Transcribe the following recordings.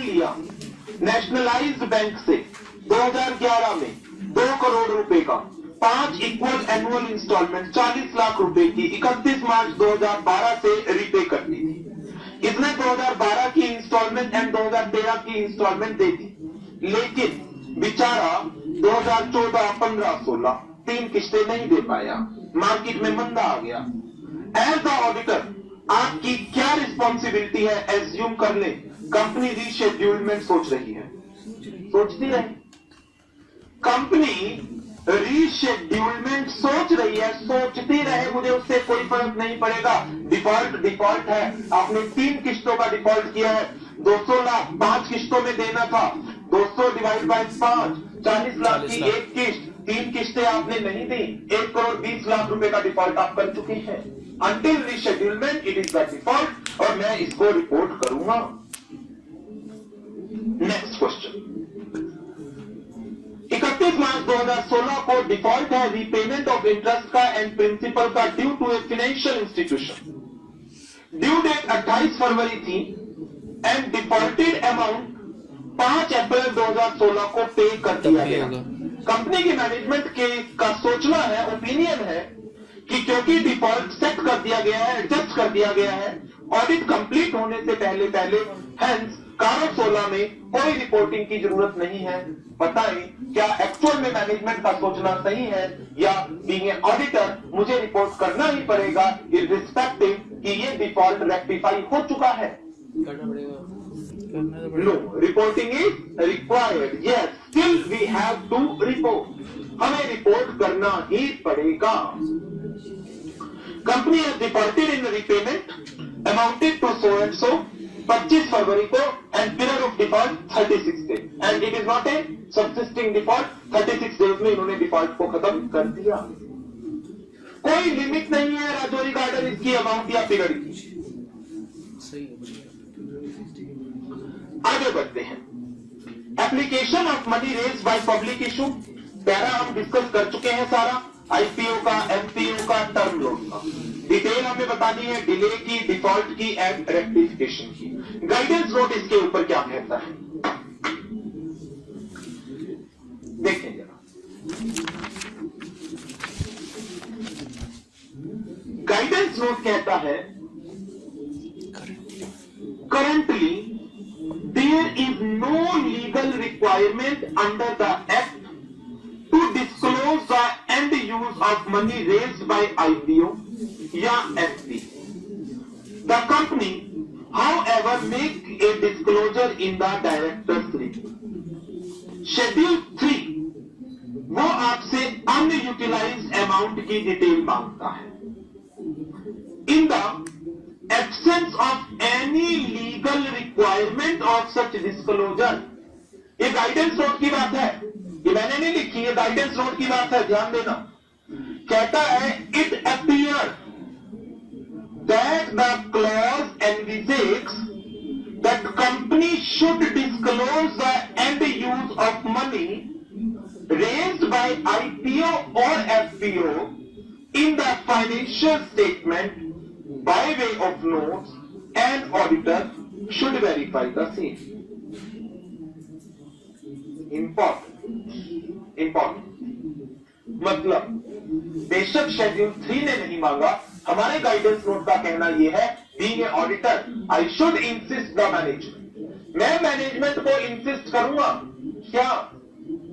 लिया nationalised bank से 2011 में 2 करोड़ रुपए का 5 इक्वल एनुअल इंस्टॉलमेंट 40 लाख रुपए की 31 मार्च 2012 से रिपे करनी थी। इसने 2012 की इंस्टॉलमेंट एंड 2013 की इंस्टॉलमेंट दे दी, लेकिन बेचारा 2014, 15, 16 3 किस्तें नहीं दे पाया, मार्केट में मंदा आ गया। एज अ ऑडिटर आपकी क्या रिस्पॉन्सिबिलिटी है? एज्यूम कर ले कंपनी रीशेड्यूलमेंट सोच रही है, सोचती रहे कंपनी रीशेड्यूलमेंट सोच रही है, सोचती रहे, मुझे उससे कोई फर्क नहीं पड़ेगा। डिफॉल्ट है, आपने 3 किस्तों का डिफॉल्ट किया है, 200 लाख 5 किस्तों में देना था, 200 डिवाइड बाय 5 40 लाख की एक किस्त, 3 किस्तें आपने नहीं दी, 1 करोड़ 20 लाख रुपए का डिफॉल्ट आप कर चुके हैं। Until reschedulement it is the default और मैं इसको रिपोर्ट करूंगा। नेक्स्ट क्वेश्चन, 31 मार्च 2016 को डिफॉल्ट है रीपेमेंट ऑफ इंटरेस्ट का एंड प्रिंसिपल का due to a financial institution. Due date 28 फरवरी थी एंड डिफॉल्टेड अमाउंट 5 अप्रैल 2016 को पे कर दिया गया। कंपनी की मैनेजमेंट का सोचना है, ओपिनियन है कि क्योंकि डिफॉल्ट सेट कर दिया गया है, एडजस्ट कर दिया गया है, ऑडिट कंप्लीट होने से पहले हेंस कारो 16 में कोई रिपोर्टिंग की जरूरत नहीं है। बताएं क्या एक्चुअल में मैनेजमेंट का सोचना सही है या बीइंग ए ऑडिटर मुझे रिपोर्ट करना ही पड़ेगा इररिस्पेक्टिव कि ये डिफॉल्ट रेक्टिफाई हो चुका है? No, reporting is required. Yes, still we have to report, हमें रिपोर्ट करना ही पड़ेगा। Company has defaulted in repayment amounted to so and so 25 फरवरी को and period of default 36 days and it is not a subsisting default. 36 days में इन्होंने default को खत्म कर दिया। कोई लिमिट नहीं है राजौरी गार्डन इसकी अमाउंट या पीरियड की। आगे बढ़ते हैं, application of money raise by public issue, para हम डिस्कस कर चुके हैं सारा, आईपीओ का, एफपीओ का, टर्म लोन का। डिटेल हमें बतानी है डिले की, डिफॉल्ट की एंड रेक्टिफिकेशन की। गाइडेंस नोट इसके ऊपर क्या कहता है देखें जरा। गाइडेंस नोट कहता है currently there is no legal requirement under the act to disclose the end use of money raised by IPO या FP. The company, however, make a disclosure in the director's report. Schedule 3 वो आपसे unutilised amount की detail मांगता है। In the absence of any legal requirement of such disclosure, ये guidance note की बात है, ये मैंने नहीं लिखी, ये गाइडेंस नोट की बात है, ध्यान देना। कहता है it appear that the clause envisages that company should disclose the end use of money raised by IPO और FPO in the financial statement by way of notes and auditor should verify the same. Important मतलब बेशक schedule 3 ने नहीं मांगा, हमारे guidance note का कहना यह है being a auditor I should insist the management, मैं मैनेजमेंट को इंसिस्ट करूंगा क्या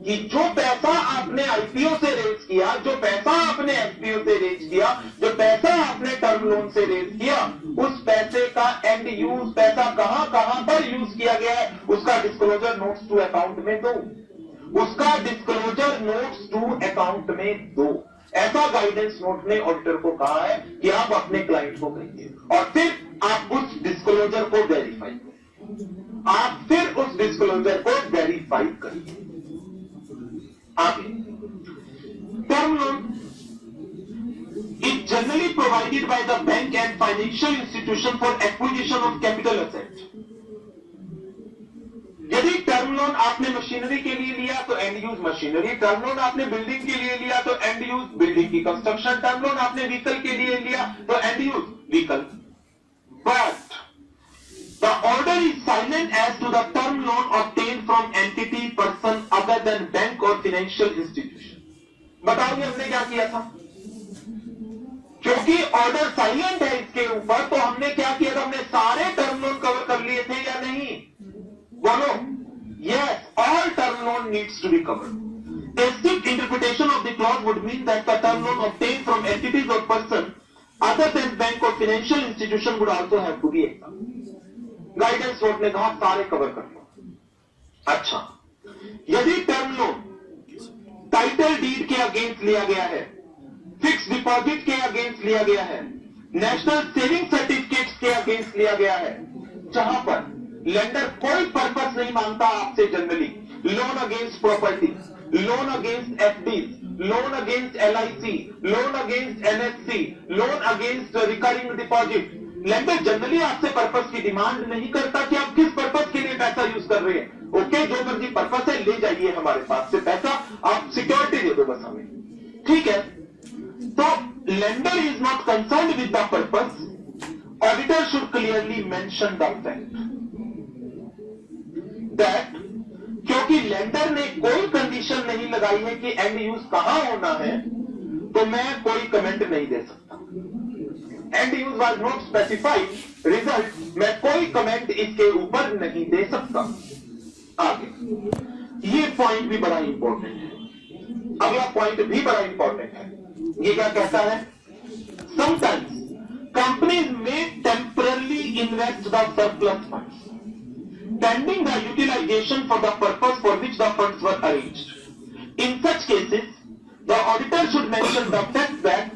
कि जो पैसा आपने आईपीओ से रेज किया, जो पैसा आपने एफपीओ से रेज किया, जो पैसा आपने टर्म लोन से रेज किया, उस पैसे का एंड यूज, पैसा कहां कहां पर यूज किया गया है, उसका डिस्क्लोजर नोट्स टू अकाउंट में दो, उसका डिस्क्लोजर नोट्स टू अकाउंट में दो। ऐसा गाइडेंस नोट ने ऑडिटर को कहा है कि आप अपने क्लाइंट को कहिए और फिर आप उस डिस्क्लोजर को वेरीफाई करिए, आप फिर उस डिस्क्लोजर को वेरीफाई करिए। आगे, term loan is generally provided by the bank and financial institution for acquisition of capital asset. यदि टर्म लोन आपने मशीनरी के लिए लिया तो end use machinery, term loan आपने बिल्डिंग के लिए लिया तो एंड यूज बिल्डिंग की कंस्ट्रक्शन, टर्म लोन आपने व्हीकल के लिए लिया तो end use vehicle. But the order is silent as to the term financial institution. बताओ हमने क्या किया था? क्योंकि ऑर्डर साइलेंट है इसके ऊपर, तो हमने क्या किया था? हमने सारे टर्म लोन कवर कर लिए थे या नहीं? बोलो। Yes, all term loan needs to be covered. A strict interpretation of the clause would mean that the term loan obtained from entities or person other than bank or financial institution would also have to be examined. Guidance note ने कहा सारे cover कर लो। अच्छा, यदि term loan title deed के against लिया गया है, फिक्स डिपॉजिट के अगेंस्ट लिया गया है, नेशनल सेविंग सर्टिफिकेट्स के अगेंस्ट लिया गया है, जहां पर लेंडर कोई पर्पस नहीं मांगता आपसे generally, loan against property, loan against FDs, loan against LIC, loan against NSC, loan against recurring deposit, lender generally आपसे पर्पस की डिमांड नहीं करता कि आप किस पर्पस के लिए पैसा यूज कर रहे हैं। ओके, जो मर्जी पर्पस है ले जाइए हमारे पास से पैसा, आप सिक्योरिटी दे दो बस हमें, ठीक है। तो lender is not concerned with the purpose, auditor should clearly mention the fact that, क्योंकि लेंडर ने कोई कंडीशन नहीं लगाई है कि एंड यूज कहां होना है, तो मैं कोई कमेंट नहीं दे सकता। And use was not specified, result, मैं कोई कमेंट इसके ऊपर नहीं दे सकता। आगे ये पॉइंट भी बड़ा इंपॉर्टेंट है, अगला पॉइंट भी बड़ा इंपॉर्टेंट है। ये क्या कहता है? समटाइम्स कंपनीज में temporarily invest the surplus funds pending the utilization for the purpose for which the funds were arranged. In such cases, the auditor should mention the fact that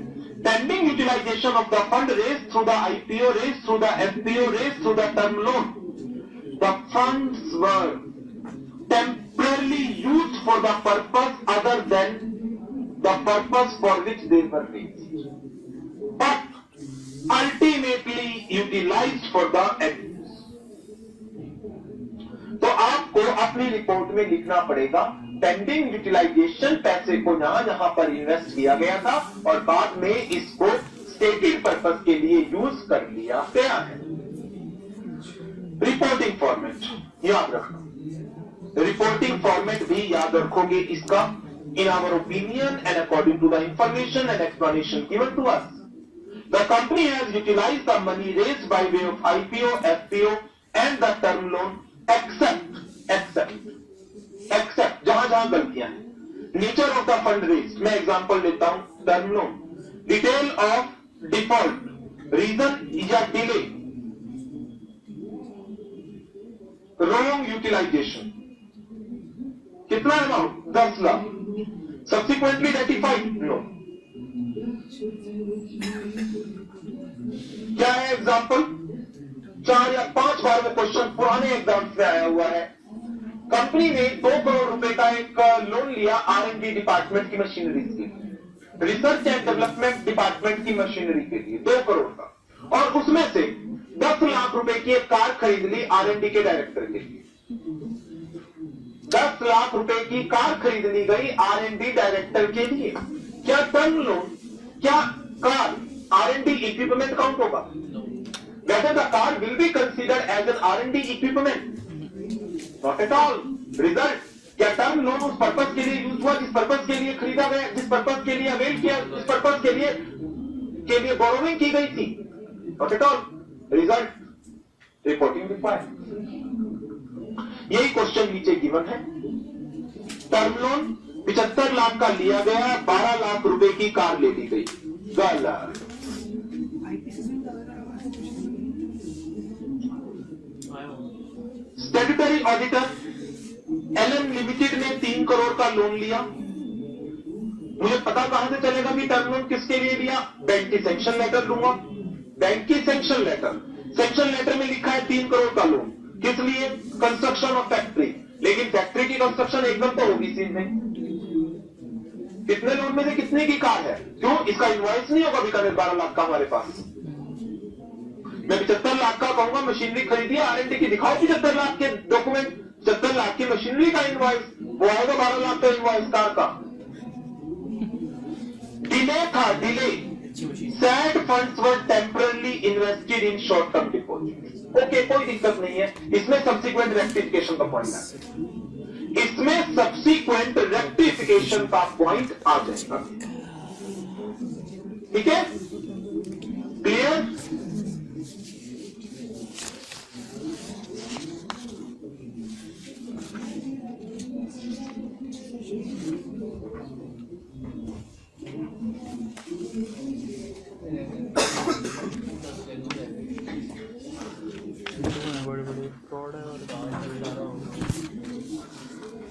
pending utilization of the fund raised through the IPO, raised through the FPO, raised through the term loan, the funds were temporarily used for the purpose other than the purpose for which they were raised, but ultimately utilized for the end. तो आपको अपनी report में लिखना पड़ेगा pending utilisation, पैसे को जहां पर इन्वेस्ट किया गया था और बाद में इसको स्टेटेड पर्पस के लिए यूज कर लिया गया है। रिपोर्टिंग फॉर्मेट याद रखना, रिपोर्टिंग फॉर्मेट भी याद रखोगे इसका। In our opinion and according to the information and explanation given to us, the company has utilised the money raised by way of IPO, FPO and the term loan except जहां जहां गलतियां हैं। Nature of the fund raise, मैं example लेता हूं, term loan, detail of default, reason या delay, wrong utilisation, कितना amount 10 lakh, subsequently rectified, no. क्या है एग्जांपल? 4 या 5 बार में क्वेश्चन पुराने एग्जाम में आया हुआ है। कंपनी ने 2 करोड़ रुपए का एक लोन लिया R&D डिपार्टमेंट की मशीनरी के लिए, रिसर्च एंड डेवलपमेंट डिपार्टमेंट की मशीनरी के लिए 2 करोड़ का, और उसमें से 10 लाख रुपए की एक कार खरीद ली R&D के डायरेक्टर के लिए। 10 लाख रुपए की कार खरीद ली गई R&D डायरेक्टर के लिए। क्या टर्म लोन, क्या कार R&D इक्विपमेंट काउंट होगा? Whether the car will be considered as an R&D equipment? Not at all. Result, क्या टर्म लोन उस पर्पस के लिए यूज हुआ जिस पर्पस के लिए खरीदा गया, जिस पर्पस के लिए अवेल किया, जिस पर्पस के लिए बोरोविंग की गई थी? Not at all. Result, reporting required. यही क्वेश्चन नीचे गिवन है। टर्म लोन 75 लाख का लिया गया, 12 लाख रुपए की कार ले ली गई, गलत। स्टैट्यूटरी ऑडिटर एलएम लिमिटेड ने 3 करोड़ का लोन लिया। मुझे पता कहां से चलेगा कि टर्म लोन किसके लिए लिया? बैंक की सैंक्शन लेटर लूंगा, बैंक की सैंक्शन लेटर में लिखा है 3 करोड़ का लोन, किस लिए? Construction of factory. लेकिन फैक्ट्री की कंस्ट्रक्शन एकदम तो होगी सीन में, कितने लोन में से कितने की कार है? क्यों? इसका इनवॉइस नहीं होगा बीकानेर 12 लाख का हमारे पास। मैं 75 लाख का कहूंगा, मशीनरी खरीदी R&D की, दिखाओ 75 लाख के डॉक्यूमेंट, 70 लाख की मशीनरी का इनवॉइस, वो आएगा 12 लाख का इनवॉइस कार का। डिले था, delay. Sad funds were temporarily invested in short term deposit. Okay, कोई दिक्कत नहीं है, इसमें सब्सिक्वेंट रेक्टिफिकेशन का पॉइंट है। इसमें सब्सिक्वेंट रेक्टिफिकेशन का पॉइंट आ जाएगा। ठीक है, क्लियर?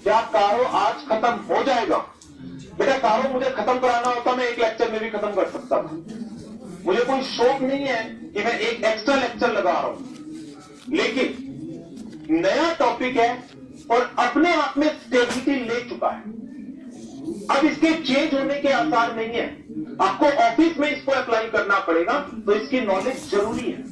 क्या कारो आज खत्म हो जाएगा? बेटा कारो मुझे खत्म कराना होता मैं एक लेक्चर में भी खत्म कर सकता था। मुझे कोई शौक नहीं है कि मैं एक एक्स्ट्रा लेक्चर लगा रहा हूं, लेकिन नया टॉपिक है और अपने आप में स्टेबिलिटी ले चुका है। अब इसके चेंज होने के आसार नहीं है। आपको ऑफिस में इसको अप्लाई करना पड़ेगा, तो इसकी नॉलेज जरूरी है।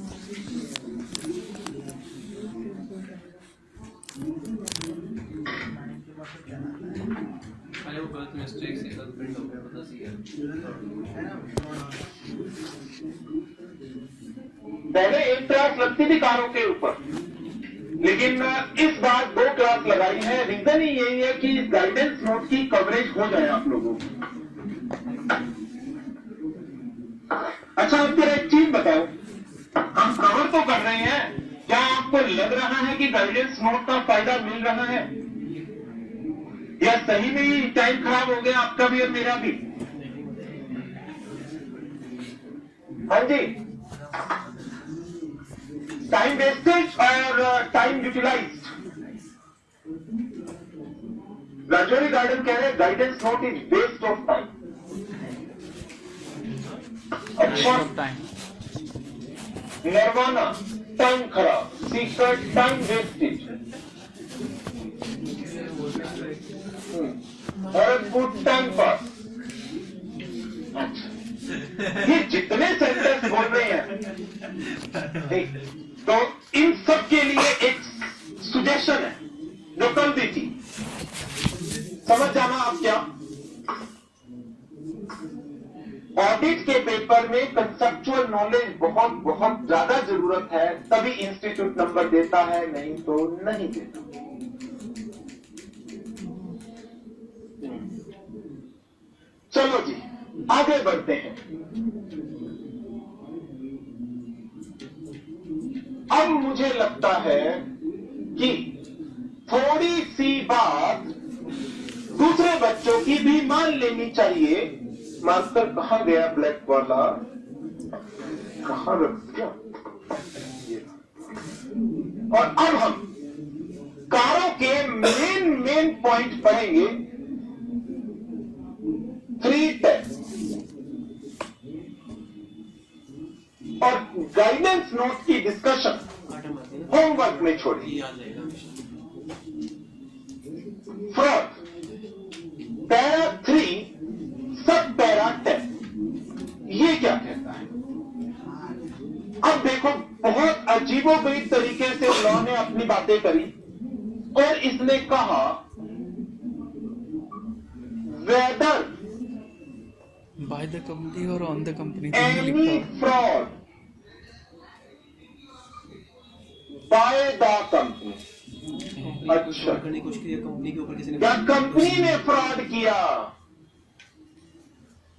पहले एक क्लास लगती थी कारों के ऊपर, लेकिन इस बार 2 क्लास लगाई है। रीजन ही यही है कि गाइडेंस नोट की कवरेज हो जाए आप लोगों को। अच्छा, अब तेरा एक चीज बताओ, हम कवर तो कर रहे हैं, क्या आपको लग रहा है कि गाइडेंस नोट का फायदा मिल रहा है, या सही में ही टाइम खराब हो गया आपका भी और मेरा भी? हाँ जी, टाइम वेस्टेज और टाइम यूटिलाइज्ड। राजौरी गार्डन कह रहे हैं guidance note is waste of time. अच्छा, नरवाना टाइम खराब, सीक्रेट टाइम वेस्टेज और गुड टाइम पास। अच्छा, ये जितने सेंटेंस बोल रहे हैं, तो इन सब के लिए एक सुजेशन है जो कल दी थी, समझ जाना आप क्या। ऑडिट के पेपर में कंसेप्चुअल नॉलेज बहुत बहुत ज्यादा जरूरत है, तभी इंस्टीट्यूट नंबर देता है, नहीं तो नहीं देता। चलो जी आगे बढ़ते हैं। अब मुझे लगता है कि थोड़ी सी बात दूसरे बच्चों की भी मान लेनी चाहिए। मास्टर कहां गया ब्लैक वाला, कहां रख दिया? और अब हम कारों के मेन पॉइंट पढ़ेंगे। 3 टेस्ट और गाइडेंस नोट की डिस्कशन होमवर्क में छोड़िए। फ्रॉड पैरा 3 सब पैरा 10, ये क्या कहता है? अब देखो, बहुत अजीबोगरीब तरीके से लॉ ने अपनी बातें करी और इसने कहा वेदर बाय द कंपनी और on the company any fraud by the company. अच्छा, कंपनी के ऊपर किसी ने क्या कंपनी ने फ्रॉड किया?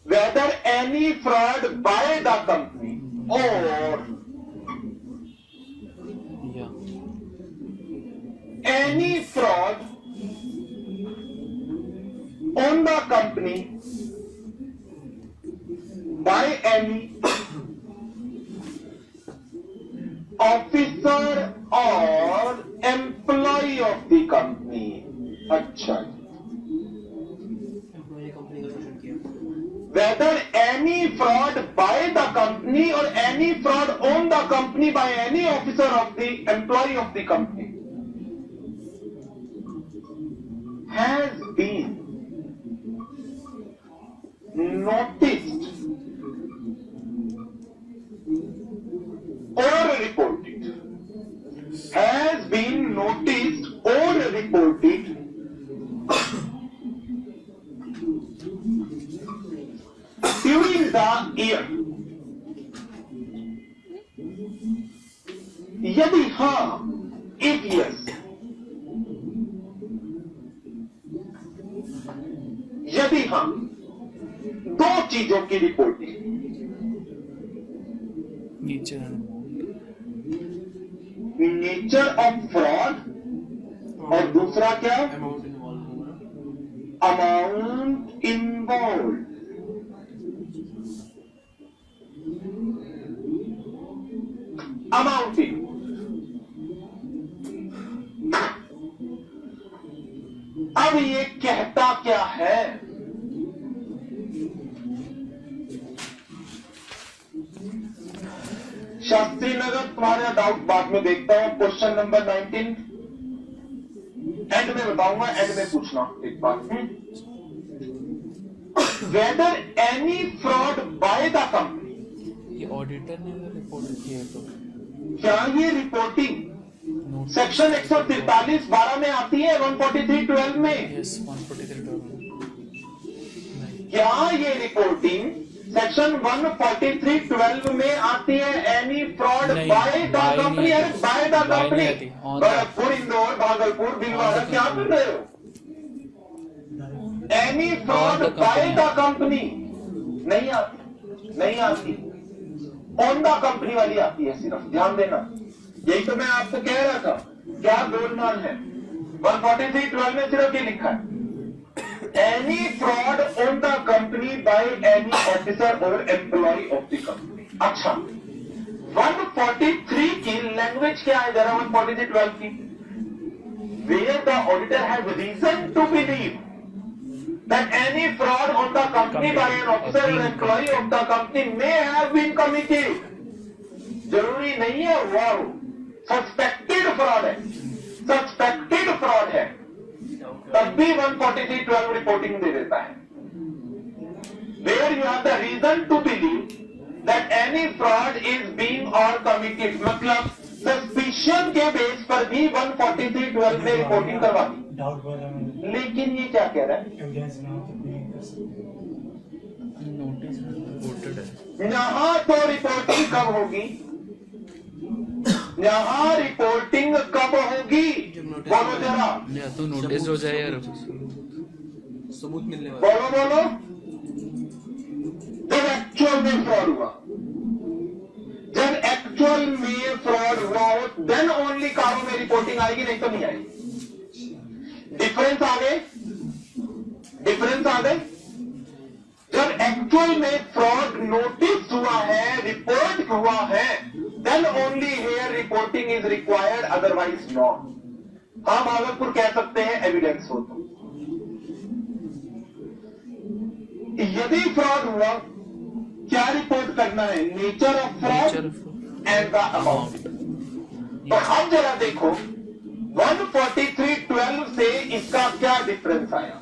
Whether any fraud by the company और any fraud on the company by any officer or employee of the company। अच्छा, कंपनी का शोषण किया। whether any fraud by the company or any fraud on the company by any officer of the employee of the company has been noticed or reported, has been noticed or reported during the year। यदि हाँ, if yes, यदि हाँ, दो चीजों की reporting, nature nature of fraud और दूसरा क्या, अमाउंट इन्वॉल्व होगा। Amount involve. अमाउंट अब ये कहता क्या है, शास्त्री नगर, तुम्हारा डाउट बाद में देखता हूं। क्वेश्चन नंबर 19 एंड में बताऊंगा, एंड में पूछना एक बात। Weather any fraud by the company, ये ऑडिटर ने रिपोर्ट की है तो क्या ये रिपोर्टिंग नोट सेक्शन 143(12) में आती है, 143(12) में? यस 143 क्या ये रिपोर्टिंग सेक्शन 143(12) में आती है? एनी फ्रॉड नहीं, बाय द by कंपनी, नहीं अरे आती। By the By company. नहीं आती, on the- गोरखपुर, इंदौर, भागलपुर, भीलवाड़ा, क्या कर रहे हो? Any fraud the by company। The company नहीं आती, नहीं आती। ऑन द कंपनी वाली आती है सिर्फ, ध्यान देना। यही तो मैं आपको कह रहा था, क्या गोलमाल है। 143(12) में सिर्फ ये लिखा है, any fraud on the company by any officer और एम्प्लॉय ऑफ द कंपनी। अच्छा, 143 की लैंग्वेज क्या है जरा? 143(12) की, where the auditor have reason to believe that any fraud on the company by an officer or employee of the company may have been committed। जरूरी नहीं है हुआ हो, सस्पेक्टेड फ्रॉड है, सस्पेक्टेड फ्रॉड है, तब भी 143(12) रिपोर्टिंग दे देता है। Where you have the reason to believe that any fraud is being or committed, मतलब सस्पिशन के बेस पर भी 143(12) में रिपोर्टिंग करवा दी। डाउट वाला में लेकिन ये क्या कह रहा है? एविडेंस ना हो तो नहीं कर सकते। नोटिस रिपोर्टेड है। यहां तो रिपोर्टिंग कब होगी? यहां रिपोर्टिंग कब होगी? बोलो जरा, या तो नोटिस हो जाए यार, सबूत मिलने वाला। बोलो बोलो। जब एक्चुअल में फ्रॉड हुआ, जब एक्चुअल में फ्रॉड हुआ हो, देन ओनली कारों में रिपोर्टिंग आएगी, नहीं तो नहीं आएगी। डिफरेंस आ गए, डिफरेंस आ गए। जब एक्चुअल में फ्रॉड नोटिस हुआ है, रिपोर्ट हुआ है, then only here reporting is required, otherwise not. हाँ, भागलपुर कह सकते हैं एविडेंस हो तो। यदि फ्रॉड हुआ, क्या रिपोर्ट करना है? Nature of fraud and the amount. तो अब जरा देखो 143(12) से इसका क्या डिफरेंस आया?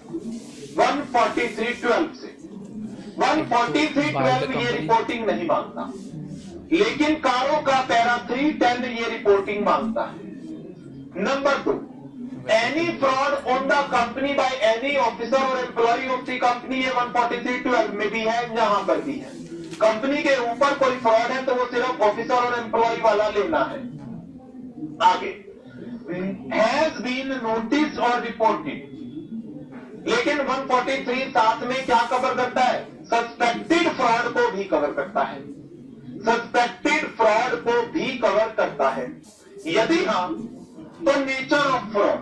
143(12) से 143(12) ये रिपोर्टिंग नहीं मांगता, लेकिन कारों का पैरा 310 ये रिपोर्टिंग मांगता है। Number 2, any fraud on the company by any officer और एम्प्लॉय ऑफ द कंपनी, ये 143(12) में भी है, यहां पर भी है। कंपनी के ऊपर कोई फ्रॉड है तो वो सिर्फ ऑफिसर और एम्प्लॉय वाला लेना है। आगे, हैज बीन नोटिस और रिपोर्टेड, लेकिन 143 साथ में क्या कवर करता है? सस्पेक्टेड फ्रॉड को भी कवर करता है, सस्पेक्टेड फ्रॉड को भी कवर करता है। यदि हाँ, तो नेचर ऑफ फ्रॉड,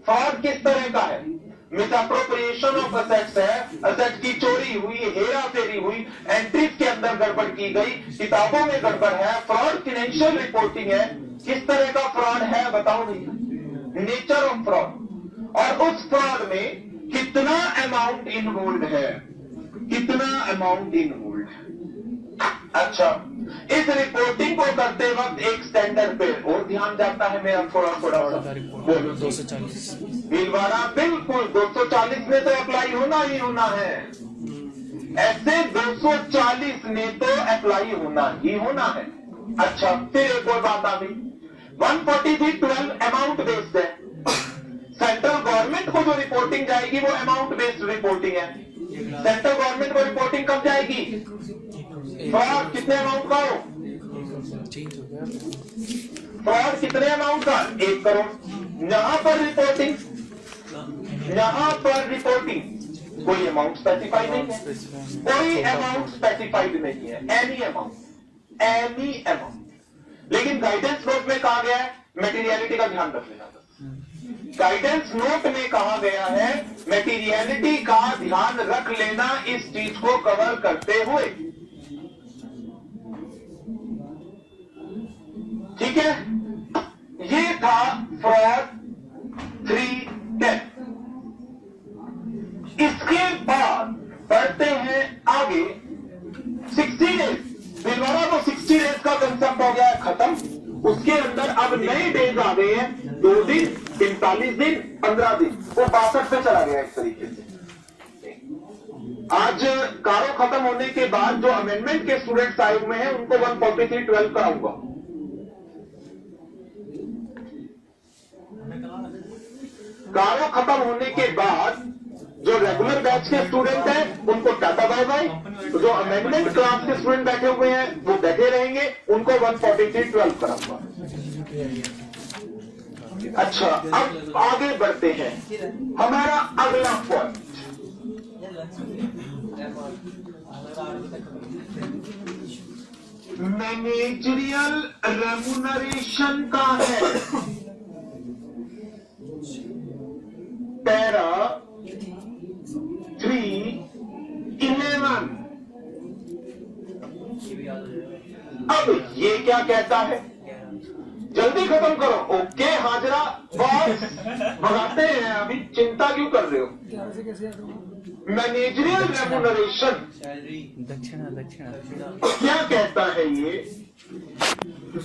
फ्रॉड किस तरह का है? मिसअप्रोप्रिएशन ऑफ असेट्स है, असेट की चोरी हुई, हेरा फेरी हुई, एंट्रीज के अंदर गड़बड़ की गई, किताबों में गड़बड़ है, फ्रॉड फाइनेंशियल रिपोर्टिंग है। किस तरह का फ्रॉड है बताओ भैया? नेचर ऑफ फ्रॉड, और उस फ्रॉड में कितना अमाउंट इन्वॉल्व है, कितना अमाउंट इन्वॉल्व है। अच्छा, इस रिपोर्टिंग को करते वक्त एक स्टैंडर्ड पे और ध्यान जाता है मेरा थोड़ा थोड़ा सा। रिपोर्ट 240 भीलवाड़ा बिल्कुल 240 में तो अप्लाई होना ही होना है, ऐसे 240 में तो अप्लाई होना ही होना है। अच्छा, फिर एक और बात आ गई, 143(12) अमाउंट बेस्ड है। सेंट्रल गवर्नमेंट को जो रिपोर्टिंग जाएगी वो अमाउंट बेस्ड रिपोर्टिंग है। सेंट्रल गवर्नमेंट को रिपोर्टिंग कब जाएगी? फ्रॉड कितने अमाउंट का हो? चेंज हो गया। फ्रॉड कितने अमाउंट का? 1 करोड़। यहां पर रिपोर्टिंग, यहां पर रिपोर्टिंग कोई अमाउंट स्पेसिफाइड नहीं है, कोई अमाउंट स्पेसिफाइड नहीं है, एनी अमाउंट। लेकिन गाइडेंस नोट में कहा गया है मटेरियलिटी का ध्यान रख लेना। गाइडेंस नोट में कहा गया है मटेरियलिटी का ध्यान रख लेना इस चीज को कवर करते हुए, ठीक है। ये था फ्रॉड 310। इसके बाद बढ़ते हैं आगे 60 डेज। दिलवारा तो 60 डेज का कंसेप्ट हो गया है खत्म। उसके अंदर अब नए डेज आ गए हैं, 2 दिन, 45 दिन, 15 दिन, वो 62 पे चला गया एक तरीके से। आज कारो खत्म होने के बाद जो अमेंडमेंट के स्टूडेंट्स आए हुए हैं उनको 143.12 कराऊंगा। कारो खत्म होने के बाद जो रेगुलर बैच के स्टूडेंट हैं उनको टाटा बाय बाय, जो अमेंडमेंट क्लास के स्टूडेंट बैठे हुए हैं वो बैठे रहेंगे, उनको 143.12 कराऊंगा। अच्छा, अब आगे बढ़ते हैं। हमारा अगला पॉइंट मैनेजरियल रेम्यूनरेशन का है। पैरा 311। अब ये क्या कहता है, जल्दी खत्म करो। ओके हाजरा बॉस, भगाते हैं अभी, चिंता क्यों कर रहे हो। मैनेजरियल रेम्यूनरेशन दक्षिणा क्या कहता है ये,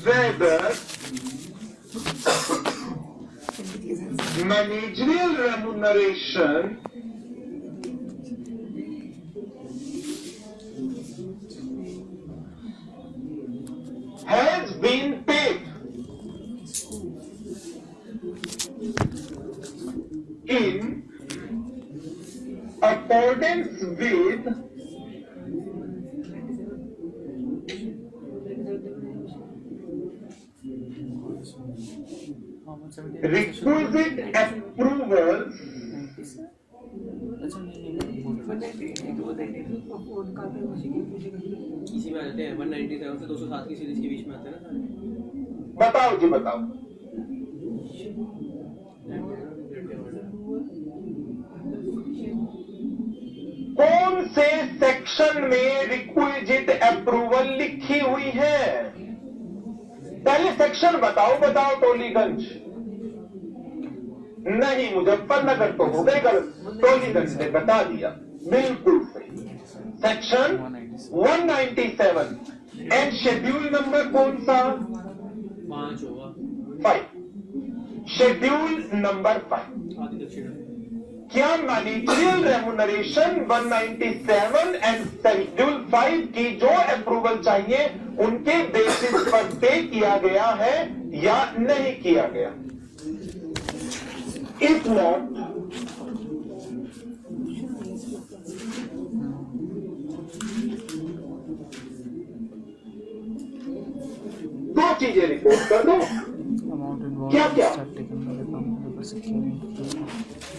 weather managerial remuneration has been paid in accordance with requisite approvals इसी में आते हैं 197 से 207 की सीरीज के बीच में आते हैं ना सारे। बताओ जी बताओ। कौन से सेक्शन में रिक्विजिट अप्रूवल लिखी हुई है, पहले सेक्शन बताओ टोलीगंज नहीं, मुजफ्फरनगर तो हो गए गलत, टोलीगंज ने बता दिया, बिल्कुल सही। सेक्शन 197 एंड शेड्यूल नंबर कौन सा, 5 होगा, 5, शेड्यूल नंबर 5। आदि दक्षिण क्या मैनेजरियल रेम्यूनरेशन 197 एंड शेड्यूल 5 की जो अप्रूवल चाहिए उनके बेसिस पर पे किया गया है या नहीं किया गया। इफ नॉट दो चीजें रिपोर्ट कर दो। क्या क्या,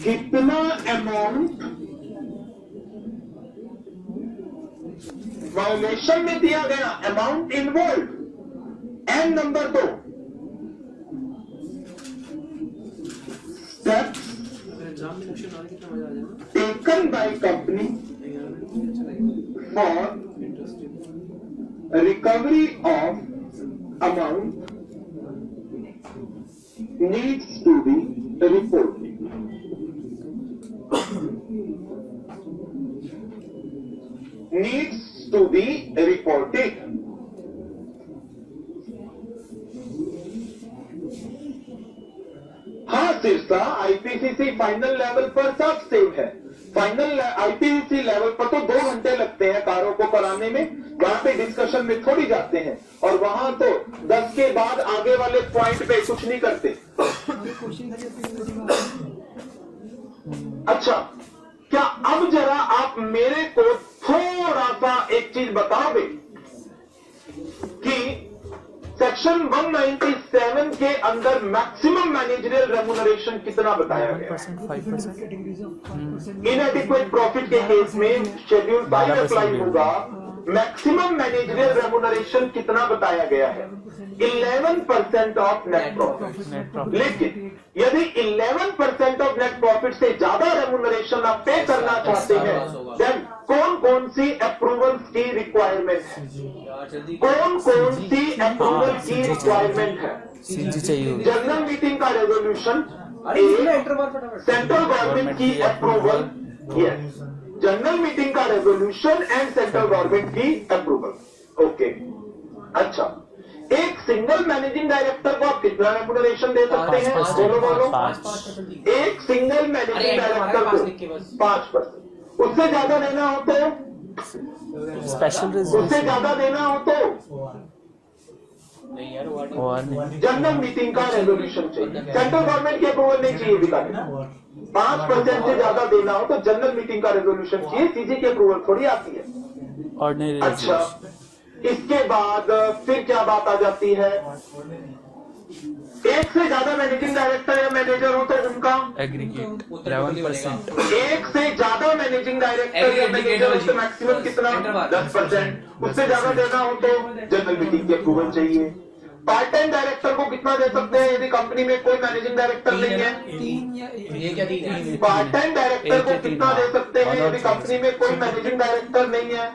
कितना अमाउंट वायोलेशन में दिया गया, amount involve, and number 2 steps exam में क्वेश्चन आने कितना मजा आ जाएगा। Taken by company for recovery of amount needs to be reported. Needs to be reported. हाँ सिरसा आईपीसीसी फाइनल लेवल पर सब सेम है। फाइनल आईपीसीसी लेवल पर तो 2 घंटे लगते हैं कारों को कराने में, वहां पे डिस्कशन में थोड़ी जाते हैं, और वहां तो 10 के बाद आगे वाले पॉइंट पे कुछ नहीं करते। अच्छा, क्या अब जरा आप मेरे को थोड़ा सा एक चीज बताओगे कि सेक्शन 197 के अंदर मैक्सिमम मैनेजरियल रेम्यूनरेशन कितना बताया गया? 5%. इनएडिक्वेट प्रॉफिट के केस में शेड्यूल 5 अप्लाई होगा। मैक्सिमम मैनेजरियल रेम्यूनरेशन कितना बताया गया है? 11% of net profit. Net profit. लेकिन यदि 11% ऑफ नेट प्रॉफिट से ज्यादा रेम्यूनरेशन आप पे करना चाहते हैं, देन कौन कौन सी अप्रूवल्स की रिक्वायरमेंट है? यार जल्दी कौन कौन सी अप्रूवल की रिक्वायरमेंट है? सीजी चाहिए होगी. जनरल मीटिंग का रेजोल्यूशन, अरे इसमें एंटर मार फटाफट। सेंट्रल गवर्नमेंट की अप्रूवल, यस, जनरल मीटिंग का रेजोल्यूशन एंड सेंट्रल गवर्नमेंट की अप्रूवल। ओके, अच्छा, एक सिंगल मैनेजिंग डायरेक्टर को आप कितना रेम्यूनरेशन दे सकते हैं? 5%. बोलो। 5% एक सिंगल मैनेजिंग डायरेक्टर को 5%। उससे ज्यादा देना हो तो, स्पेशल उससे रेजोल्यूशन. ज्यादा देना हो तो नहीं यार वो और नहीं. जनरल मीटिंग का रेजोल्यूशन चाहिए, सेंट्रल गवर्नमेंट की अप्रूवल नहीं चाहिए बिका। 5% से ज्यादा देना हो तो जनरल मीटिंग का रेजोल्यूशन चाहिए, सीजी की अप्रूवल थोड़ी आती है। ऑर्डिनरी अच्छा, रेजोल्यूशन. इसके बाद फिर क्या बात आ जाती है? एक से ज्यादा मैनेजिंग डायरेक्टर या मैनेजर हो तो उनका एग्रीगेट 11%. एक से ज्यादा मैनेजिंग डायरेक्टर या मैनेजर हो तो मैक्सिमम कितना? 10%। उससे ज्यादा देना हो तो जनरल मीटिंग की अप्रूवल चाहिए। पार्ट टाइम डायरेक्टर को कितना दे सकते हैं यदि कंपनी में कोई मैनेजिंग डायरेक्टर नहीं है? ये क्या 3 है? पार्ट टाइम डायरेक्टर को एक या कितना तीन, दे सकते हैं हाँ। यदि कंपनी में कोई मैनेजिंग डायरेक्टर नहीं है?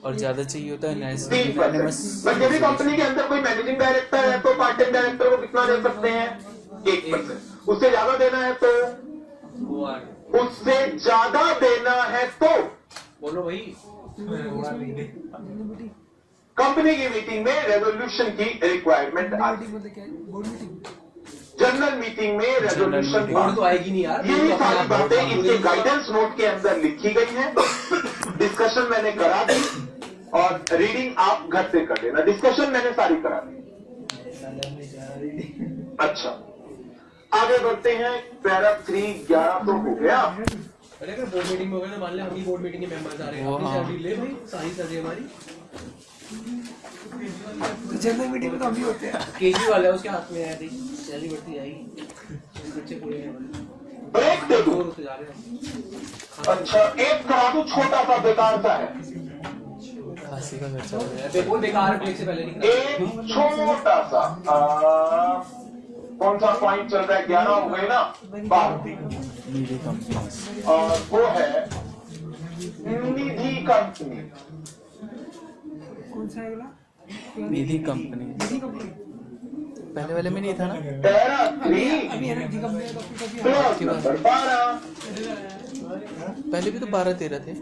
और ज्यादा चाहिए होता है 3%। पर यदि कंपनी के अंदर कोई मैनेजिंग डायरेक्टर है तो पार्ट टाइम डायरेक्टर को कितना दे सकते हैं? 1%। उससे ज्यादा देना है तो? वो आ उससे ज्यादा देना है तो बोलो भाई। कंपनी की मीटिंग में रेजोल्यूशन की रिक्वायरमेंट आती है। जनरल मीटिंग में रेजोल्यूशन बोर्ड तो आएगी नहीं यार। यही सारी बातें इसके गाइडेंस नोट के अंदर लिखी गई हैं। डिस्कशन मैंने करा दी और रीडिंग आप घर से कर लेना। डिस्कशन मैंने सारी करा दी। अच्छा, आगे बढ़ते हैं। पैरा 3 11 तो हो गया। अरे अगर बोर्ड मीटिंग में हो गया तो मान ले हम ही बोर्ड मीटिंग के मेंबर्स आ रहे हैं, वो अपनी हाँ। सैलरी ले भाई, सारी सैलरी हमारी। जनरल मीटिंग में तो हम भी होते हैं। केजरीवाल है उसके हाथ में है, देख सैलरी बढ़ती जाएगी, बच्चे पूरे हैं, ब्रेक दे दूं? दूर होते जा रहे हैं। अच्छा, एक करा दूं, छोटा सा बेकार सा है। खांसी का खर्चा हो गया. बिल्कुल बेकार, ब्रेक से पहले नहीं एक छोटा सा कौन सा पॉइंट चल रहा है? 11 हो गए ना, 12। निधि कंपनी. और वो है निधि कंपनी। कौन सा है अगला? निधि कंपनी निधि कंपनी। पहले वाले में नहीं था ना. पैरा 3 अभी एनर्जी कंपनी का टॉपिक अभी क्लॉज नंबर 12। पहले भी तो 12-13 थे.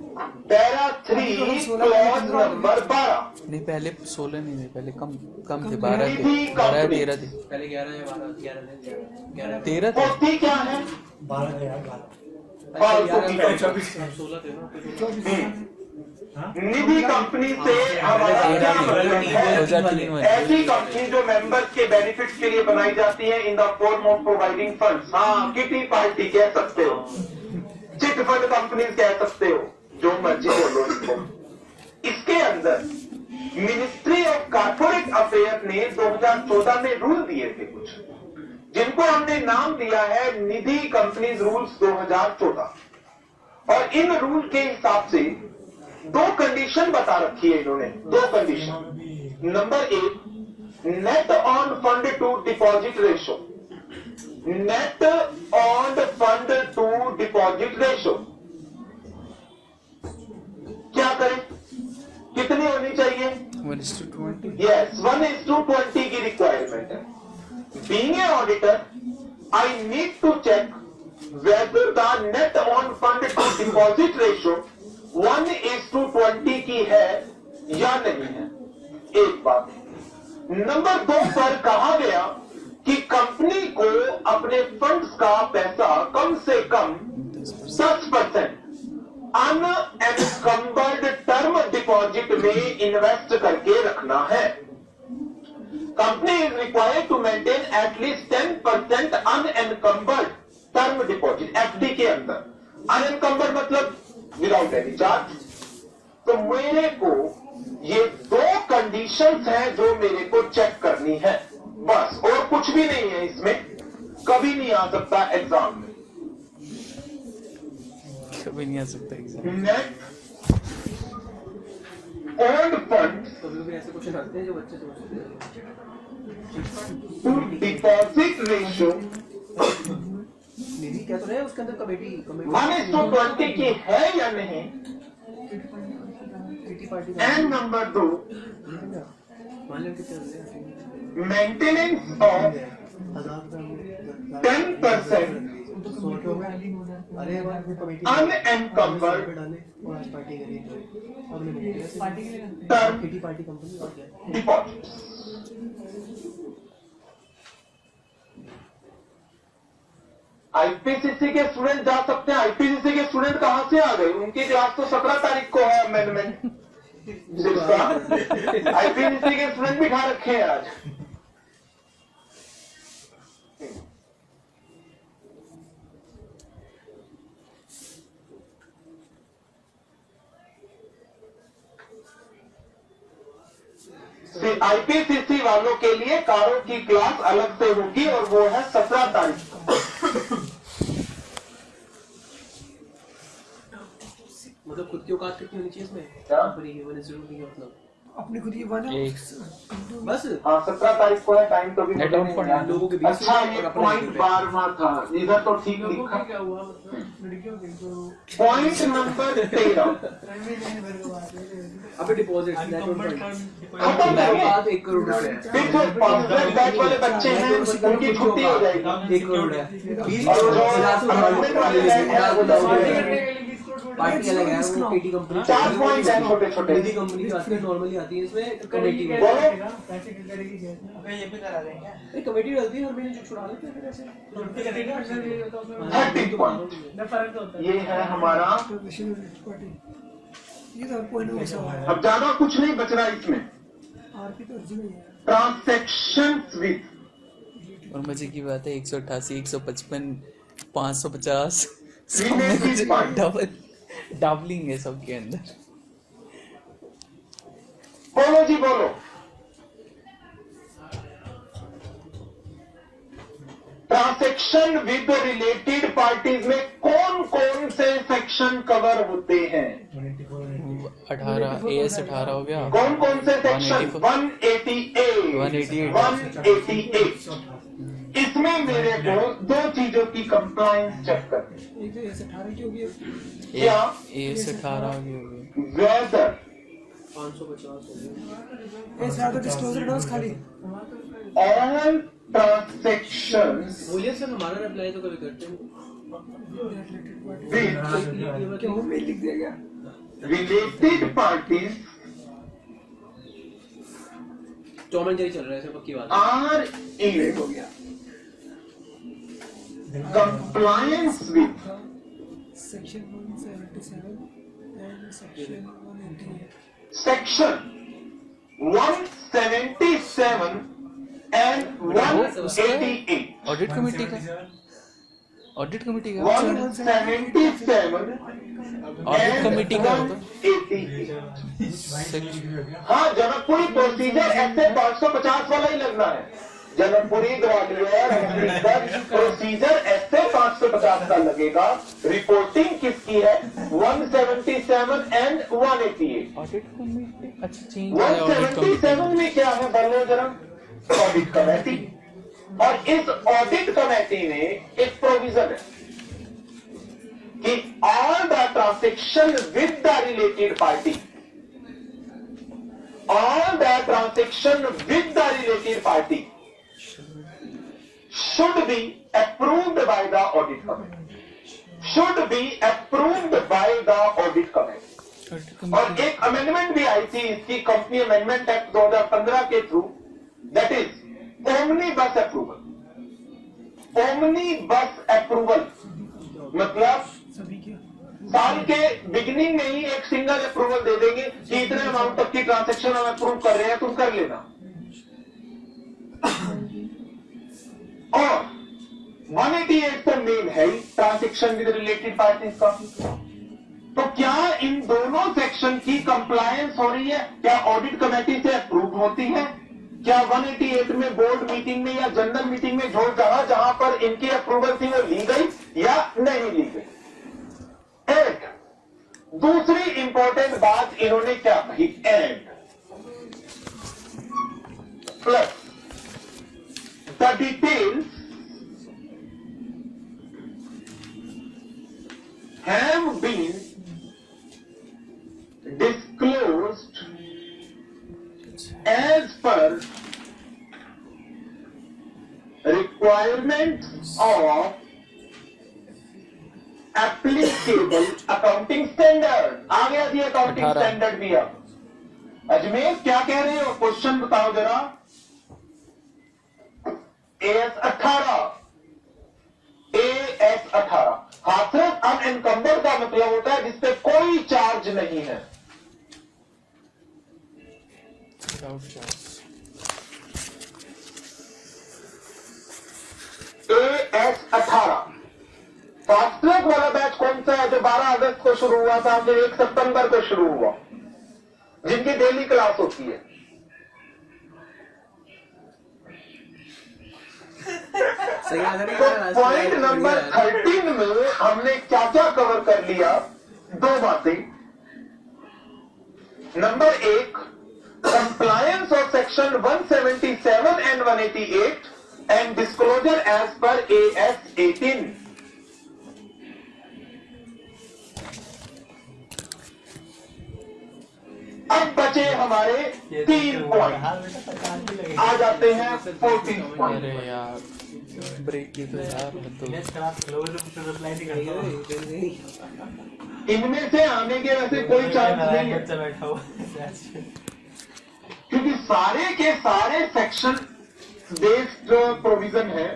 Para 3 clause number 12। नहीं, पहले 16 नहीं थे, पहले कम थे. 12 थे, 12-13 थे. पहले 11 या 12, 11 13 थे. पोती क्या है? 12 का यार 12 16 थे ना। निधि कंपनी से हमारा क्या मतलब है? 2003 में. ऐसी कंपनी जो मेंबर्स के बेनिफिट्स के लिए बनाई जाती है in the form of providing funds. हाँ, किटी पार्टी कह सकते हो, चिट फंड कंपनी कह सकते हो, जो मर्जी बोलो इसको। इसके अंदर मिनिस्ट्री ऑफ कॉर्पोरेट अफेयर ने 2014 में रूल दिए थे कुछ, जिनको हमने नाम दिया है निधि कंपनीज रूल्स 2014। और इन रूल के हिसाब से 2 कंडीशन बता रखी है इन्होंने। 2 condition. Number 1, net owned fund to deposit ratio. Net owned fund to deposit ratio क्या करें? कितनी होनी चाहिए? 1:20. यस, 1:20 की रिक्वायरमेंट है। Being a auditor, I need to check whether the net owned fund to deposit ratio 1:20 की है या नहीं है। एक बात। नंबर 2 पर कहा गया कि कंपनी को अपने फंड्स का पैसा कम से कम 10% अनएनकम्बर्ड टर्म डिपॉजिट में इन्वेस्ट करके रखना है। Company is required to maintain at least 10% unencumbered term deposit FD के अंदर। अनएनकम्बर्ड मतलब विदाउट एनी चार्ज। तो मेरे को ये दो कंडीशंस हैं जो मेरे को चेक करनी है, बस, और कुछ भी नहीं है इसमें, कभी नहीं आ सकता एग्जाम में। कभी नहीं आ सकता एग्जाम। नेट ओल्ड फंड कभी भी ऐसे क्वेश्चन आते हैं जो बच्चे सोचते हैं। टू डिपॉजिट रेशियो मेरी क्या तो है उसके अंदर कमेटी 1:20 की है या नहीं। पार्टी एंड नंबर 2, मान लो कितने होते हैं मेंटेनेंस ऑफ 10% अरे कमेटी unencumbered डाले और आज पार्टी करी तो हमने पार्टी के लिए term किटी पार्टी कंपनी और क्या deposits। आईपीसीसी के स्टूडेंट जा सकते हैं। आईपीसीसी के स्टूडेंट कहां से आ गए? उनकी क्लास तो 17 तारीख को है अमेंडमेंट। आईपीसीसी के स्टूडेंट भी खा रखे हैं आज। आईपीसीसी वालों के लिए कारों की क्लास अलग से होगी और वो है 17 तारीख को। मतलब खुद की औकात कितनी होनी चाहिए इसमें? क्या? बड़ी है मैंने जरूर नहीं मतलब अपनी खुद की बना बस हाँ 17 तारीख को है, टाइम तो भी Net मुझे out नहीं for याद। लोगों के बीच अच्छा में ये और अपना पॉइंट एक बारहवां था, इधर तो ठीक लिखा। क्या हुआ मतलब लड़कियों के तो पॉइंट नंबर 13 अबे डिपॉजिट खत्म करो। बात 1 करोड़ रुपए है। फिर जो पासवर्ड बैच वाले बच्चे हैं उनकी छुट्टी हो जाएगी। 1 करोड़ है 20 और जो अमेंडमेंट वाले हैं वो जाओगे। पार्टी अलग है वो केटी कंपनी 4 पॉइंट हैं छोटे छोटे। निधि कंपनी की आती है नॉर्मली आती है इसमें कमेटी में बोलो। पैसे की करेगी कैसे ये भी करा देंगे अरे कमेटी डालती है हर महीने जो छुड़ा लेते हैं फिर ऐसे 30 पॉइंट फर्क होता है। ये है हमारा। ये तो पॉइंट में सवाल है। अब ज्यादा कुछ नहीं बच रहा इसमें। आरपी तो अर्जी नहीं है। ट्रांसैक्शन विद और मजे की बात है 188 155 550 Related party। डबलिंग है सबके अंदर। बोलो जी बोलो। ट्रांसैक्शन विद रिलेटेड पार्टीज में कौन कौन से सेक्शन कवर होते हैं? 18 AS 18 हो गया। कौन कौन से सेक्शन? 188 इसमें मेरे को दो चीजों की कंप्लायंस चेक करनी है। एक तो ऐसे 18 की होगी क्या? AS 18 की हो गई। वेदर 550 हो गया ये सारा तो डिस्क्लोजर डाउस खाली ऑल ट्रांसैक्शंस बोलिए सर हमारा अप्लाई तो कभी करते हैं विद क्या वो मेल लिख दिया गया related parties Tom and Jerry चल रहा है ऐसे पक्की बात आर इन हो गया compliance with section 177 and section 188 section 177 and 188 audit committee का 177 ऑडिट कमेटी का होता 188 हाँ जनकपुरी प्रोसीजर ऐसे 550 वाला ही लगना है। जनकपुरी ग्वालियर प्रोसीजर ऐसे 550 का लगेगा। रिपोर्टिंग किसकी है? 177 एंड 188। ऑडिट कमेटी अच्छा चेंज है ऑडिट 177 में क्या है बोलो जरा? Audit committee. और इस ऑडिट कमेटी में एक प्रोविजन है कि all the transaction with the related party, all the transaction with the related party should be approved by the audit committee. Should be approved by the audit committee. और एक amendment भी आई थी इसकी company amendment act 2015 के through, that is omni बस approval. Omni बस approval मतलब सभी के साल के बिगिनिंग में ही एक सिंगल अप्रूवल दे देंगे कि इतने अमाउंट तक की ट्रांजैक्शन हम अप्रूव कर रहे हैं, तुम कर लेना। और 188 तो मेन है ही ट्रांजैक्शन विद रिलेटेड पार्टीज का। तो क्या इन दोनों सेक्शन की कंप्लायंस हो रही है? क्या ऑडिट कमेटी से अप्रूव होती है? क्या 188 में बोर्ड मीटिंग में या जनरल मीटिंग में जो जहां जहां पर इनकी अप्रूवल थी वो ली गई या नहीं ली गई? एक दूसरी इंपॉर्टेंट बात इन्होंने क्या कही, and plus the details have been disclosed as per requirements of applicable accounting standard। आ गया जी अकाउंटिंग 18 स्टैंडर्ड भी। अब अजमेर क्या कह रहे हो, क्वेश्चन बताओ जरा। AS 18 AS 18 हाथरस अनएनकम्बर्ड का मतलब होता है जिसपे कोई चार्ज नहीं है। AS 18 फास्ट ट्रैक वाला बैच कौन सा है जो 12 अगस्त को शुरू हुआ था, फिर 1 सितंबर को शुरू हुआ, जिनकी डेली क्लास होती है। तो पॉइंट नंबर 13 में हमने क्या क्या कवर कर लिया? 2 बातें। Number 1, compliance of section 177 and 188 and disclosure as per AS 18। अब बचे हमारे 3 पॉइंट, आ जाते हैं 14 पॉइंट। अरे यार ब्रेक की तो यार तो इनमें से आने के वैसे कोई चांस नहीं है, क्योंकि सारे के सारे सेक्शन बेस्ड प्रोविजन है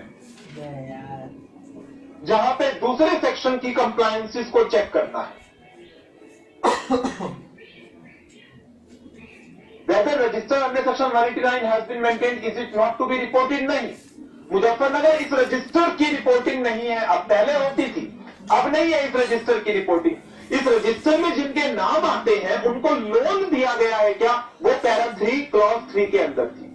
जहां पे दूसरे सेक्शन की कंप्लायंसेस को चेक करना है। Whether register under section 189 has been maintained, is it not to be reported? नहीं, मुजफ्फरनगर इस रजिस्टर की रिपोर्टिंग नहीं है। अब पहले होती थी, अब नहीं है इस रजिस्टर की रिपोर्टिंग। इस रजिस्टर में जिनके नाम आते हैं उनको लोन दिया गया है क्या, वो पैरा 3 क्लॉज 3 के अंदर थी।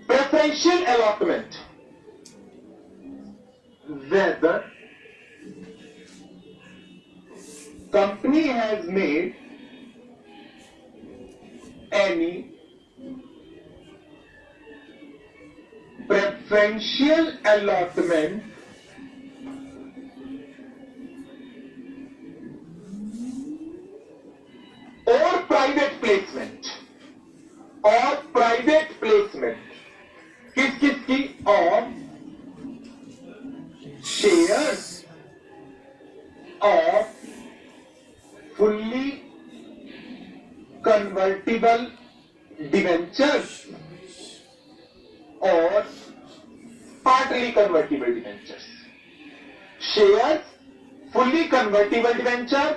Preferential allotment, whether company has made any preferential allotment or private placement, और private placement किस किस की, और shares और fully convertible debentures और partly convertible debentures, shares, fully convertible debenture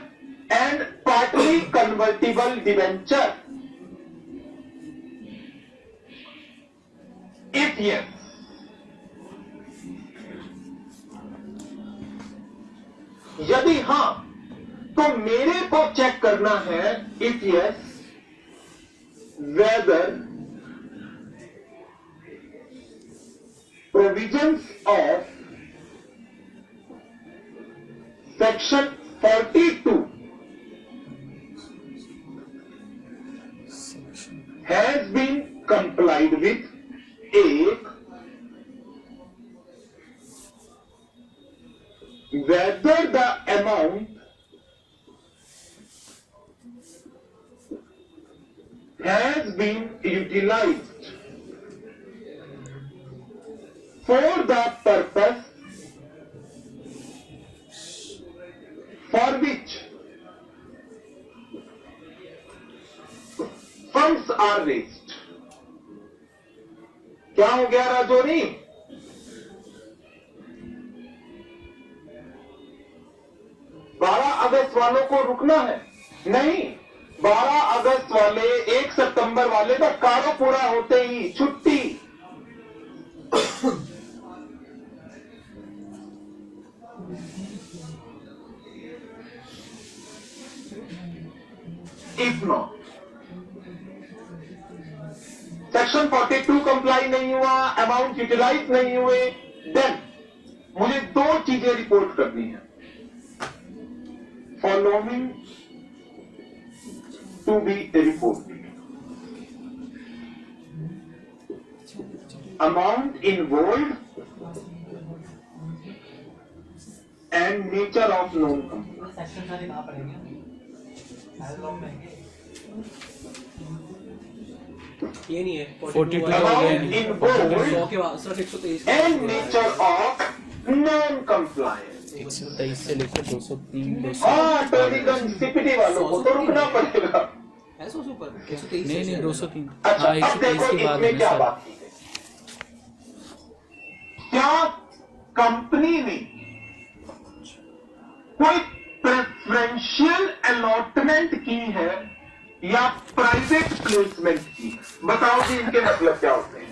and partly convertible debenture. If yes, यदि हां तो मेरे को चेक करना है, if yes whether provisions of section 42 has been complied with. एक, whether the amount has been utilized for the purpose for which funds are raised। क्या हो गया राजौरी? 12 अगस्त वालों को रुकना है? नहीं, 12 अगस्त वाले 1 सितंबर वाले का कार्य पूरा होते ही छुट्टी। इफ नॉट सेक्शन 42 कंप्लाई नहीं हुआ, अमाउंट यूटिलाइज नहीं हुए, देन मुझे दो चीजें रिपोर्ट करनी है। Following to be reported, amount involve and nature of non comply. Section सारे कहाँ पढ़ेंगे? ये नहीं है 42 अमाउंट इन्वॉल्व 100 के बाद सिर्फ 123 and nature of non compliance. 123 से लेकर 203 हाँ, टोलीगंज सीपीटी वालों को तो रुकना पड़ेगा। है 100 ऊपर 123 नहीं 203। अच्छा, हाँ अब देखो 123 के बाद इसमें में क्या सर। बात की है। क्या कंपनी ने कोई प्रेफरेंशियल अलॉटमेंट की है या प्राइवेट प्लेसमेंट की? बताओ कि इनके मतलब क्या होते हैं।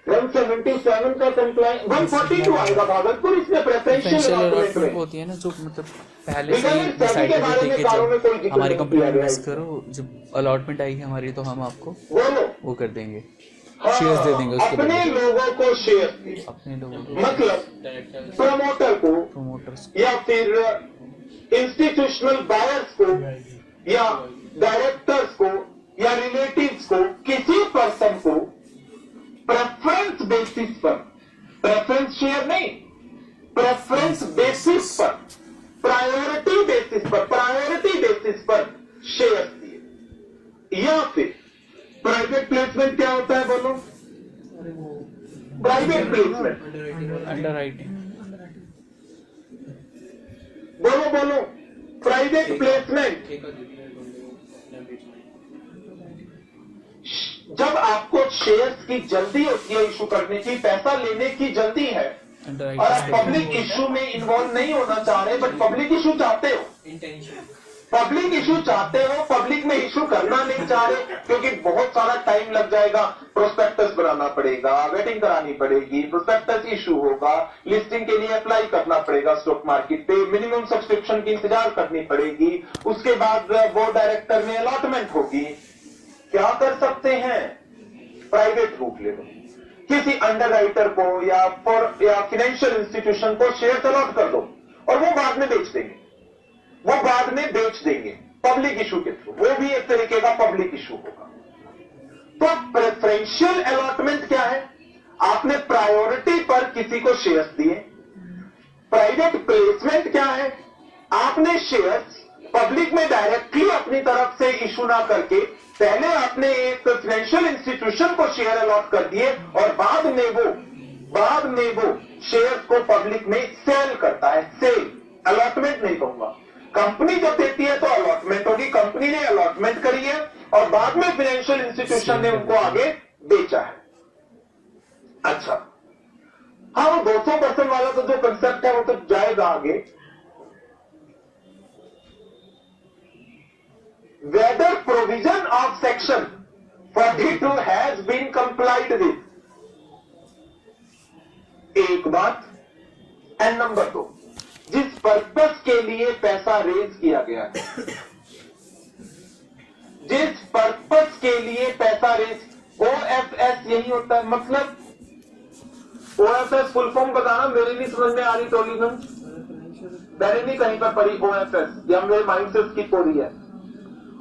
177 का कंप्लाई 142 आएगा भागलपुर, इसमें प्रेफरेंशियल पेंशन अलॉटमेंट अलॉटमेंट में होती है ना, जो मतलब पहले से ही सभी डिसाइड के कर बारे देते में कि कानून में कोई जब जिक्र हमारी नहीं कंपनी किया में गया इन्वेस्ट है। करो, जब अलॉटमेंट आएगी हमारी तो हम आपको बोलो, वो कर देंगे, हाँ, शेयर्स दे देंगे उसके अपने बदले। लोगों को शेयर दिए, अपने लोगों को, मतलब प्रमोटर को प्रोमोटर्स या फिर इंस्टीट्यूशनल बायर्स को या डायरेक्टर्स को या रिलेटिव्स को, किसी पर्सन को प्रेफरेंस बेसिस पर, प्रेफरेंस शेयर नहीं, प्रेफरेंस बेसिस पर, प्रायोरिटी बेसिस पर शेयर दिए। या फिर प्राइवेट प्लेसमेंट क्या होता है बोलो? प्राइवेट प्लेसमेंट अंडर राइटिंग, बोलो प्राइवेट प्लेसमेंट। जब आपको शेयर्स की जल्दी होती है इशू करने की, पैसा लेने की जल्दी है अंडर और आप राइटिंग पब्लिक इशू में इन्वॉल्व नहीं होना चाह रहे, बट पब्लिक इशू चाहते हो, पब्लिक में इशू करना नहीं चाह रहे क्योंकि बहुत सारा टाइम लग जाएगा, प्रोस्पेक्टस बनाना पड़ेगा, वेटिंग करानी पड़ेगी, प्रोस्पेक्टस इशू होगा, लिस्टिंग के लिए अप्लाई करना पड़ेगा स्टॉक मार्केट पे, मिनिमम सब्सक्रिप्शन की इंतजार करनी पड़ेगी, उसके बाद बोर्ड डायरेक्टर में अलॉटमेंट होगी। क्या कर सकते हैं? प्राइवेट रूट ले लो, किसी अंडर राइटर को या फाइनेंशियल इंस्टीट्यूशन को शेयर अलॉट कर दो और वो बाद में बेच देंगे, पब्लिक इशू के थ्रू, वो भी एक तरीके का पब्लिक इशू होगा। तो प्रेफरेंशियल अलॉटमेंट क्या है? आपने प्रायोरिटी पर किसी को शेयर्स दिए। प्राइवेट प्लेसमेंट क्या है? आपने शेयर्स पब्लिक में डायरेक्टली अपनी तरफ से इशू ना करके पहले आपने एक फाइनेंशियल इंस्टीट्यूशन को शेयर अलॉट कर दिए और बाद में वो शेयर्स को पब्लिक में सेल करता है। सेल, अलॉटमेंट नहीं कहूंगा। कंपनी जब देती है तो अलॉटमेंट होगी, कंपनी ने अलॉटमेंट करी है और बाद में फाइनेंशियल इंस्टीट्यूशन ने उनको आगे बेचा है। अच्छा, हाँ, वो 200% वाला तो जो कंसेप्ट है वो तो जाएगा आगे। Whether provision of section 42 has been complied with, एक बात। एंड नंबर 2, जिस पर्पस के लिए पैसा रेज किया गया है, जिस पर्पस के लिए पैसा रेज, OFS यही होता है। मतलब OFS फुल फॉर्म बताना, मेरी नहीं समझ में आ रही टोलीगंज, मैंने नहीं कहीं पर पढ़ी OFS, या मेरे माइंड से स्किप हो रही है।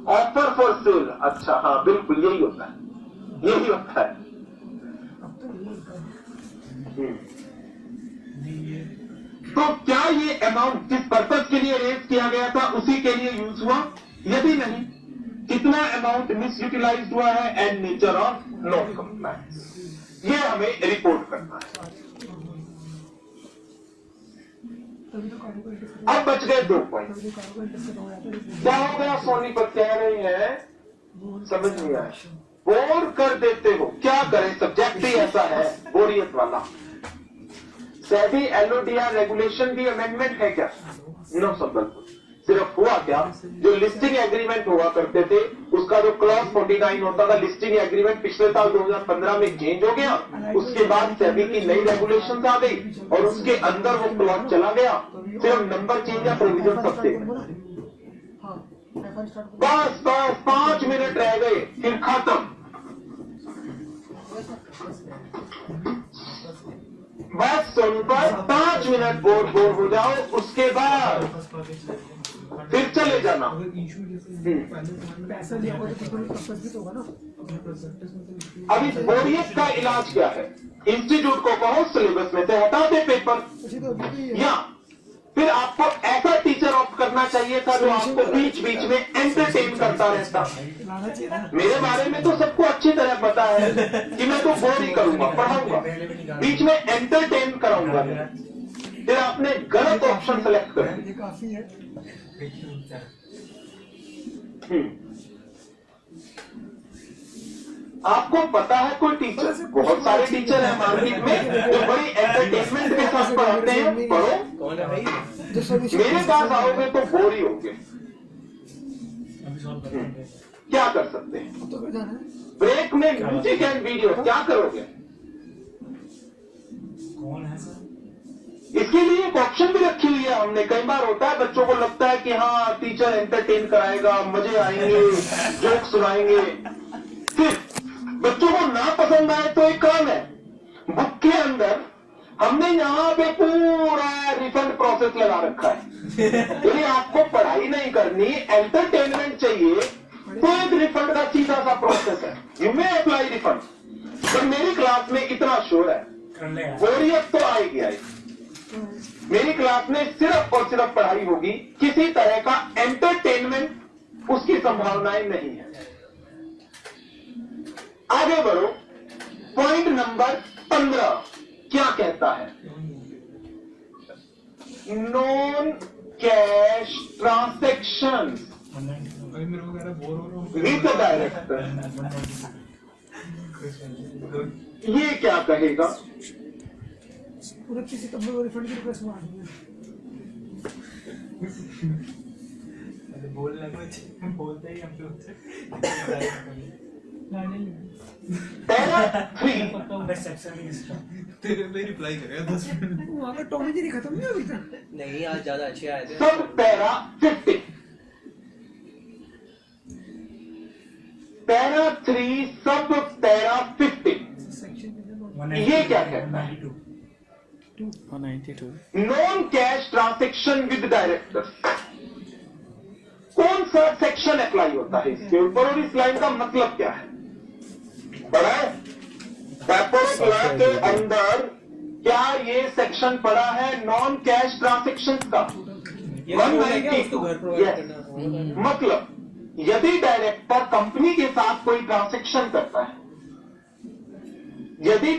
ऑफर फॉर सेल, अच्छा हाँ बिल्कुल यही होता है। तो क्या ये अमाउंट जिस पर्पस के लिए रेज किया गया था उसी के लिए यूज हुआ? यदि नहीं, कितना अमाउंट मिस यूटिलाइज हुआ है and nature of non compliance, ये हमें रिपोर्ट करना है। अब बच गए 2 पॉइंट। क्या हो गया सोनीपत कह रही है, समझ नहीं आया, बोर कर देते हो, क्या करें, सब्जेक्ट ही ऐसा है बोरियत वाला। सेबी LODR रेगुलेशन भी अमेंडमेंट है क्या? नो संबलपुर। सिर्फ हुआ क्या, जो लिस्टिंग एग्रीमेंट हुआ करते थे उसका जो क्लॉज 49 होता था, लिस्टिंग एग्रीमेंट पिछले साल 2015 में चेंज हो गया। उसके बाद सेबी की नई रेगुलेशन आ गई और उसके अंदर वो क्लॉज चला गया। सिर्फ नंबर चेंज या प्रोविजन सब सेम है। वाईफाई स्टार्ट करो। बस बस 5 मिनट रह गए, फिर खत्म। बस सुन पर 5 मिनट बोर हो जाओ, उसके बाद फिर चले जाना। पैसा लिया हुआ तो कोई पर्पस भी तो होगा ना। अब इस बोरियत का इलाज क्या है? इंस्टीट्यूट को कहो सिलेबस में से हटा दे पेपर, अच्छी तो अभी भी है। या फिर आपको ऐसा टीचर ऑप्ट करना चाहिए था जो आपको बीच बीच में एंटरटेन करता रहता। लाना चाहिए ना। मेरे बारे में तो सबको अच्छी तरह पता है कि मैं तो बोर ही करूंगा, पढ़ाऊंगा, बीच में एंटरटेन कराऊंगा। फिर आपने गलत ऑप्शन सेलेक्ट कर ये काफी है। आपको पता है कोई टीचर, बहुत सारे टीचर हैं मार्केट में जो बड़ी एंटरटेनमेंट के साथ पढ़ाते हैं, पढ़ो। कौन है भाई? जो सॉल्यूशन मेरे पास आओगे तो बोर ही होगे। अभी सॉल्व करेंगे। क्या कर सकते हैं? अब तो कर जाना है। ब्रेक में म्यूजिक एंड वीडियो क्या करोगे? कौन है सर? इसके लिए एक ऑप्शन भी रखी हुई है हमने। कई बार होता है बच्चों को लगता है कि हाँ टीचर एंटरटेन कराएगा, मजे आएंगे, जोक सुनाएंगे। फिर बच्चों को ना पसंद आए तो एक काम है, बुक के अंदर हमने यहाँ पे पूरा रिफंड प्रोसेस लगा रखा है। यदि आपको पढ़ाई नहीं करनी, एंटरटेनमेंट चाहिए, तो एक रिफंड का सीधा सा प्रोसेस है। You may apply refund. पर मेरी क्लास में इतना शोर है, कर ले यार। बोरियत तो आएगी आएगी। मेरी क्लास में सिर्फ और सिर्फ पढ़ाई होगी, किसी तरह का एंटरटेनमेंट उसकी संभावनाएं नहीं है। आगे बढ़ो। पॉइंट नंबर 15 क्या कहता है? नॉन कैश ट्रांजैक्शन भाई मेरे को कह रहा बोर हो रहा हूँ। With director. ये क्या कहेगा? पूरे किसी कंपनी को रिफंड की रिक्वेस्ट मारनी है। बोलना कुछ बोलते ही हम लोग पैरा 3 बस सेक्शन में इसका तेरे पे रिप्लाई करेगा 10 मिनट। वहाँ का टॉम एंड जेरी खत्म नहीं हुआ अभी तक। नहीं आज ज्यादा अच्छे आए थे। सब पैरा 50। पैरा 3 सब पैरा 50। सेक्शन में ये क्या कहता है? 192 non cash transaction with director. कौन सा सेक्शन अप्लाई होता है इसके ऊपर और इस लाइन का मतलब क्या है? पढ़ा है? पेपर लॉ के अंदर क्या ये सेक्शन पड़ा है नॉन कैश ट्रांजैक्शन का? ये तो है क्या उसको घर प्रोवाइड Yes. करना? मतलब यदि डायरेक्टर कंपनी के साथ कोई ट्रांजैक्शन करता है, यदि